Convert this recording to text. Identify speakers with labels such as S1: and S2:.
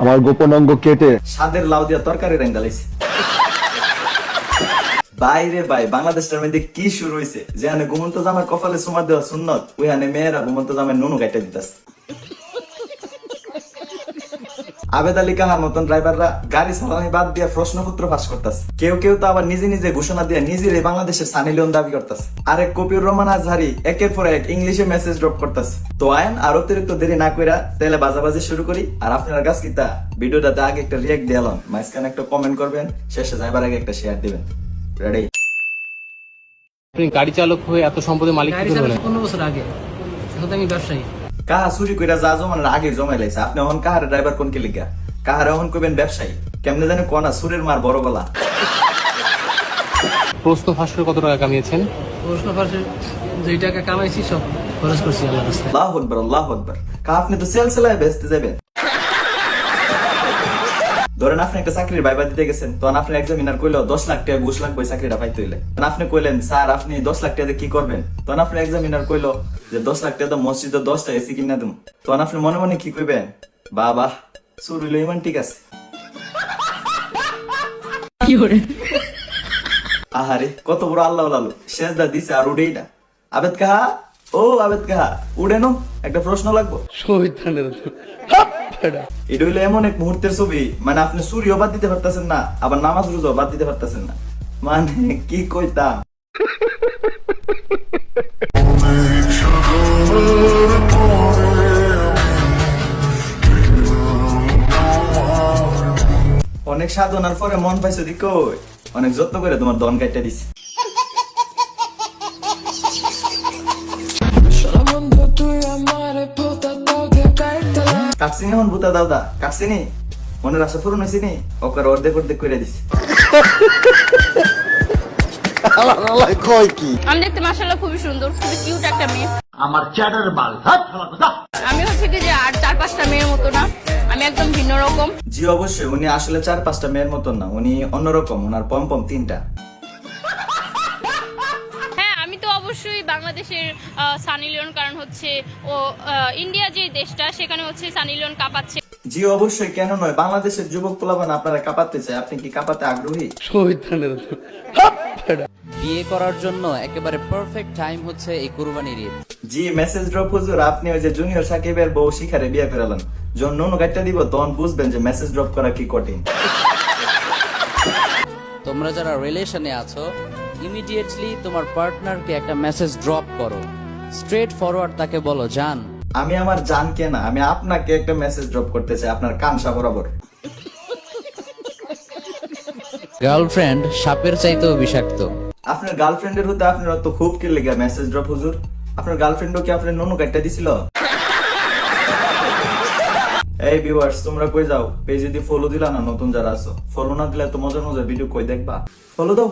S1: আমার গোপন অঙ্গ কেটে
S2: স্বাদের লাউ দিয়া তরকারি রাইন্দা লাইছে। বাইরে ভাই, বাংলাদেশটার মধ্যে কি শুরু হয়েছে? যেখানে ঘুমন্ত জামার কপালে সুমা দেওয়া সুন্নত, ওইখানে মেয়েরা ঘুমন্ত জামার নুনু কাইটা দিতেছে। আবেদ আলী কাহার মতন ড্রাইভাররা গাড়ি চালানি বাদ দিয়ে প্রশ্নপত্র ফাঁস করতেছে। কেউ কেউ তো আবার নিজে নিজে ঘোষণা দিয়ে নিজেরই বাংলাদেশের সানি লিওন দাবি করতেছে। আরেক কপির রহমান আজহারি একের পর এক ইংলিশে মেসেজ ড্রপ করতেছে। তো আইন আর অতিরিক্ত দেরি না কইরা তাহলে বাজাবাজি শুরু করি। আর আপনার কাছে কিতা ভিডিওটাতে আগে একটা রিয়েক্ট দিলাম, মাঝখানে একটা কমেন্ট করবেন, শেষে যাইবার আগে একটা শেয়ার দিবেন। রেডি?
S3: আপনি গাড়ি চালক হয়ে এত সম্পদের মালিক কি
S4: গাড়ি
S3: করে
S4: চালানো
S3: হলেন?
S4: 15 বছর আগে, এখন তো আমি ব্যবসায়ী।
S2: কাহা চুরি কইরা যা জমানোর আগে জমাই লাইছে। আপনি এখন কাহার ড্রাইভার কোন কে লিখা, কাহার এখন কইবেন ব্যবসায়ী? কেমনে জানে কোনা সুরের মার বড় গলা।
S3: প্রশ্ন ফাঁস করে কত টাকা কামিয়েছেন?
S4: প্রশ্ন ফাঁসে যেই টাকা কামাইছি সব খরচ করছি আল্লাহ রাস্তায়।
S2: আল্লাহু আকবার, আল্লাহু আকবার। কাহা আপনি তো সেল সেলায় বেচতে যাবেন। ধরেন আপনি একটা চাকরির ভাইবা দিতে গেছেন, তখন আপনি এক্সামিনার কইলো 10 লাখ টাকা ঘুষ লাগবে চাকরিটা পাইতে হইলে। আপনি কইলেন স্যার আপনি 10 লাখ টাকা দিয়ে কি করবেন? তখন আপনি এক্সামিনার কইলো যে 10 লাখ টাকা মসজিদে 10টা এসি কিনা দেব। তখন আপনি মনে মনে কি কইবেন? বাবা সুর হইলো ইমান ঠিক আছে।
S4: কি করে?
S2: আহারে কত বড় আল্লাহ লালু, শেষদা দিছে আর উড়েই না। আবেদ কাহা, ও আবেদ কাহা, উড়ে নো, একটা প্রশ্ন লাগবো। এটা হইলো এমন এক মুহূর্তের ছবি, মানে আপনি সূর্য বাদ দিতে পারতেছেন না, আবার নামাজ রোজা বাদ দিতে পারতেছেন না। মানে কি কইতাম। অনেক সাধনার পরে মন পাইছো দি কই, অনেক যত্ন করে তোমার দন কাটতে দিছি। কাটছিনি হন ভূতা দাওদা, কাটছিনি মনের আশা পূরণ হয়েছি নি, ওকে অর্ধেক অর্ধেক করে দিছি।
S1: কয় কি
S5: আমি দেখতে মাশাআল্লাহ খুবই সুন্দর, খুবই কিউট একটা মেয়ে।
S1: আমার চ্যাটার বাল
S5: আমি হচ্ছে কি যে আর 4-5টা মেয়ের মতো না, আমি একদম ভিন্ন রকম।
S2: জি অবশ্যই, উনি আসলে 4-5টা মেয়ের মতন না, উনি অন্যরকম, ওনার পম 3টা।
S5: হ্যাঁ, আমি তো অবশ্যই বাংলাদেশের সানি লিওন, কারণ হচ্ছে ও ইন্ডিয়া যে দেশটা সেখানে হচ্ছে সানি লিওন কাঁপাচ্ছে।
S2: জি অবশ্যই, কেন নয়, বাংলাদেশের যুবক পোলাপান আপনারা কাঁপাতে চায়। আপনি কি কাঁপাতে আগ্রহী?
S6: বিয়ে করার জন্য একেবারে পারফেক্ট টাইম হচ্ছে এই কুরবানির ঈদ।
S2: জি মেসেজ ড্রপ হুজুর, আপনি ওই যে জুনিয়র সাকিবের বউ শিখারে বিয়ে করালেন, যখন নুনু কাটটা দিব তখন বুঝবেন যে মেসেজ ড্রপ করা কি কঠিন।
S6: তোমরা যারা রিলেশনে আছো, ইমিডিয়েটলি তোমার পার্টনারকে একটা মেসেজ ড্রপ করো, স্ট্রেট ফরওয়ার্ড তাকে বলো, জান
S2: আমি আমার জানকে না, আমি আপনাকে একটা মেসেজ ড্রপ করতে চাই, আপনার কানসা বরাবর।
S6: গার্লফ্রেন্ড সাপের চাইতেও বিষাক্ত।
S2: আপনার গার্লফ্রেন্ডের হতে আপনার তো খুব কি লেগে মেসেজ ড্রপ হুজুর? আপনার গার্লফ্রেন্ডও কি আপনার নুনু কাটটা দিছিল? এই ভিউয়ার্স, তোমরা কই যাও? পেজে দিয়ে ফলো দিলা না? নতুন যারা আছো ফলো না দিলে তো মজার মজার ভিডিও কই দেখবা? ফলো দাও।